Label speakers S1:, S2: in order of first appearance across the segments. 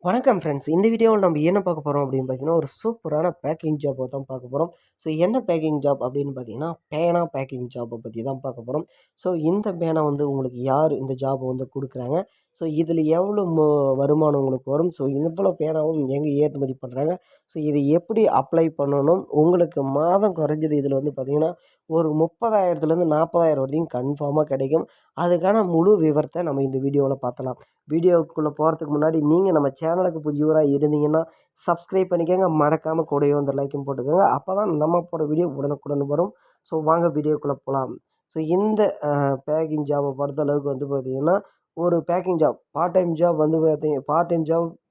S1: வணக்கம் ஃப்ரெண்ட்ஸ். இந்த வீடியோவில் நம்ம என்ன பார்க்க போகிறோம் அப்படின்னு பார்த்தீங்கன்னா, ஒரு சூப்பரான பேக்கிங் ஜாப்பை தான் பார்க்க போகிறோம். ஸோ என்ன பேக்கிங் ஜாப் அப்படின்னு பார்த்தீங்கன்னா, பேனா பேக்கிங் ஜாப்பை பற்றி தான் பார்க்க போகிறோம். ஸோ இந்த பேனா வந்து உங்களுக்கு யார் இந்த ஜாப்பை வந்து குடுக்குறாங்க? ஸோ இதில் எவ்வளோ வருமானம் உங்களுக்கு வரும்? ஸோ இவ்வளோ பேனாவும் எங்கே ஏற்றுமதி பண்ணுறாங்க? ஸோ இதை எப்படி அப்ளை பண்ணணும்? உங்களுக்கு மாதம் குறைஞ்சது இதில் வந்து பார்த்தீங்கன்னா, ஒரு 30,000லேருந்து 40,000 வரையும் கன்ஃபார்மாக கிடைக்கும். அதுக்கான முழு விவரத்தை நம்ம இந்த வீடியோவில் பார்த்தலாம். வீடியோக்குள்ளே போகிறதுக்கு முன்னாடி நீங்கள் நம்ம சேனலுக்கு புதியவராக இருந்தீங்கன்னா சப்ஸ்கிரைப் பண்ணிக்கோங்க. மறக்காமல் கூடவே வந்து லைக்கும் போட்டுக்கோங்க. அப்போ தான் நம்ம போகிற வீடியோ உடனுக்குடன் வரும். ஸோ வாங்க வீடியோக்குள்ளே போகலாம். ஸோ இந்த பேக்கிங் ஜாபை பொறுத்த அளவுக்கு வந்து பார்த்திங்கன்னா, ஒரு packing job part time job,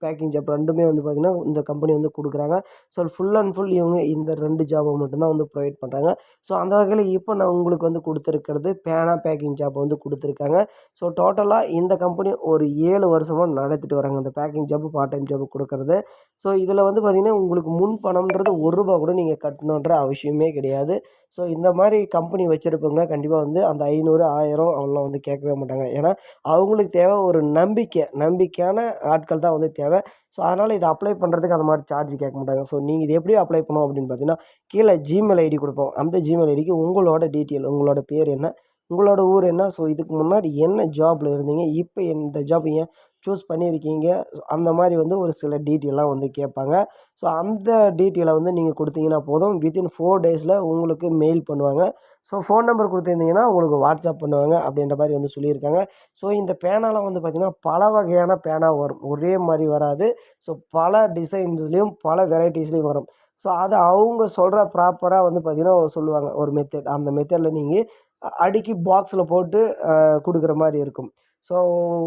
S1: packing job 2மே வந்து பார்த்திங்கன்னா இந்த கம்பெனி வந்து கொடுக்குறாங்க. ஸோ ஃபுல் அண்ட் ஃபுல் இவங்க இந்த 2 ஜாபை மட்டும்தான் வந்து ப்ரொவைட் பண்ணுறாங்க. ஸோ அந்த வகையில் இப்போ நான் உங்களுக்கு வந்து கொடுத்துருக்கிறது பேனா பேக்கிங் ஜாப் வந்து கொடுத்துருக்காங்க. ஸோ டோட்டலாக இந்த கம்பெனி ஒரு 7 வருஷமாக நடத்திட்டு வராங்க. இந்த packing job, part time job கொடுக்குறது. ஸோ இதில் வந்து பார்த்திங்கன்னா உங்களுக்கு முன் பணம்ன்றது ரூ. 1 கூட நீங்கள் கட்டணுன்ற அவசியமே கிடையாது. ஸோ இந்த மாதிரி கம்பெனி வச்சுருப்பவங்க கண்டிப்பாக வந்து அந்த 500, 1000 அவங்களாம் வந்து கேட்கவே மாட்டாங்க. ஏன்னா அவங்களுக்கு தேவை ஒரு நம்பிக்கையான ஆட்கள் தான் வந்து தேவை. ஸோ அதனால் இதை அப்ளை பண்ணுறதுக்கு அந்த மாதிரி சார்ஜ் கேட்க மாட்டாங்க. ஸோ நீங்கள் இது எப்படி அப்ளை பண்ணணும் அப்படின்னு பார்த்தீங்கன்னா, கீழே ஜிமெயில் ஐடி கொடுப்போம். அந்த ஜிமெயில் ஐடிக்கு உங்களோட டீட்டெயில், உங்களோட பேர் என்ன, உங்களோட ஊர் என்ன, ஸோ இதுக்கு முன்னாடி என்ன ஜாப்பில் இருந்தீங்க, இப்போ இந்த ஜாப் ஏன் சூஸ் பண்ணியிருக்கீங்க, அந்த மாதிரி வந்து ஒரு சில டீட்டெயிலாம் வந்து கேட்பாங்க. ஸோ அந்த டீட்டெயிலை வந்து நீங்கள் கொடுத்தீங்கன்னா போதும். வித்தின் 4 டேஸில் உங்களுக்கு மெயில் பண்ணுவாங்க. ஸோ ஃபோன் நம்பர் கொடுத்துருந்தீங்கன்னா உங்களுக்கு வாட்ஸ்அப் பண்ணுவாங்க அப்படின்ற மாதிரி வந்து சொல்லியிருக்காங்க. ஸோ இந்த பேனாலாம் வந்து பார்த்திங்கன்னா பல வகையான பேனா வரும். ஒரே மாதிரி வராது. ஸோ பல டிசைன்ஸ்லேயும் பல வெரைட்டிஸ்லேயும் வரும். ஸோ அது அவங்க சொல்கிற ப்ராப்பராக வந்து பார்த்திங்கன்னா சொல்லுவாங்க ஒரு மெத்தட். அந்த மெத்தடில் நீங்கள் அடுக்கி பாக்ஸில் போட்டு கொடுக்குற மாதிரி இருக்கும். ஸோ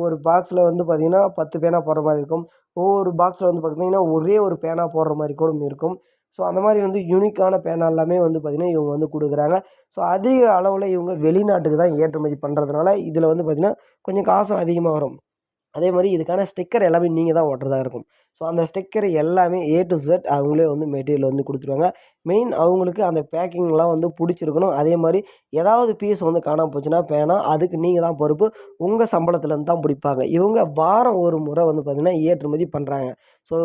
S1: ஒரு பாக்ஸில் வந்து பார்த்திங்கன்னா 10 பேனா போடுற மாதிரி இருக்கும். ஒவ்வொரு பாக்ஸில் வந்து பார்த்திங்கன்னா ஒரே ஒரு பேனா போடுற மாதிரி கூட இருக்கும். ஸோ அந்த மாதிரி வந்து யூனிக்கான பேனா எல்லாமே வந்து பார்த்திங்கன்னா இவங்க வந்து கொடுக்குறாங்க. ஸோ அதிக அளவில் இவங்க வெளிநாட்டுக்கு தான் ஏற்றுமதி பண்ணுறதுனால இதில் வந்து பார்த்திங்கன்னா கொஞ்சம் காசும் அதிகமாக வரும். அதே மாதிரி இதுக்கான ஸ்டிக்கர் எல்லாமே நீங்கள் தான் ஓட்டுறதா இருக்கும். ஸோ அந்த ஸ்டிக்கர் எல்லாமே ஏ டூ இசட் அவங்களே வந்து மெட்டீரியல் வந்து கொடுத்துருவாங்க. மெயின் அவங்களுக்கு அந்த பேக்கிங்லாம் வந்து பிடிச்சிருக்கணும். அதே மாதிரி ஏதாவது பீஸ் வந்து காணாம போச்சுன்னா பேனா அதுக்கு நீங்கள் தான் பொறுப்பு. உங்கள் சம்பளத்துலேருந்து தான் பிடிப்பாங்க. இவங்க வாரம் ஒரு முறை வந்து பார்த்திங்கன்னா ஏற்றுமதி பண்ணுறாங்க. ஸோ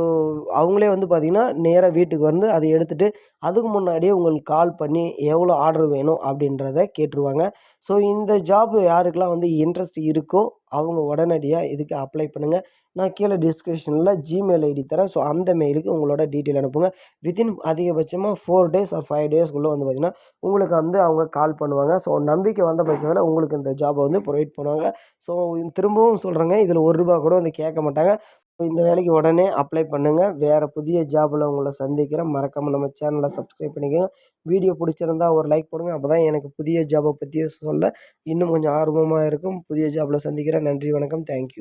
S1: அவங்களே வந்து பார்த்திங்கன்னா நேராக வீட்டுக்கு வந்து அதை எடுத்துகிட்டு அதுக்கு முன்னாடியே உங்களுக்கு கால் பண்ணி எவ்வளோ ஆர்டர் வேணும் அப்படின்றத கேட்டுருவாங்க. ஸோ இந்த ஜாப் யாருக்கெல்லாம் வந்து இன்ட்ரெஸ்ட் இருக்கோ அவங்க உடனடியாக இதுக்கு அப்ளை பண்ணுங்கள். நான் கீழே டிஸ்கிரிப்ஷனில் ஜிமெயில் ஐடி தரேன். ஸோ அந்த மெயிலுக்கு உங்களோட டீட்டெயில் அனுப்புங்க. வித்தின் அதிகபட்சமாக 4 டேஸ் ஆர் 5 டேஸ்க்குள்ளே வந்து பார்த்திங்கன்னா உங்களுக்கு வந்து அவங்க கால் பண்ணுவாங்க. ஸோ நம்பிக்கை வந்த பட்சத்தில் உங்களுக்கு இந்த ஜாபை வந்து ப்ரொவைட் பண்ணுவாங்க. ஸோ திரும்பவும் சொல்கிறேங்க, இதில் ரூ. 1 கூட வந்து கேட்க மாட்டாங்க. இந்த வேலைக்கு உடனே அப்ளை பண்ணுங்கள். வேறு புதிய ஜாபில் உங்களை சந்திக்கிறேன். மறக்காமல் நம்ம சேனலை சப்ஸ்கிரைப் பண்ணிக்கோங்க. வீடியோ பிடிச்சிருந்தா ஒரு லைக் போடுங்க. அப்போ தான் எனக்கு புதிய ஜாபை பற்றி சொல்ல இன்னும் கொஞ்சம் ஆர்வமாக இருக்கும். புதிய ஜாபில் சந்திக்கிறேன். நன்றி, வணக்கம், தேங்க்யூ.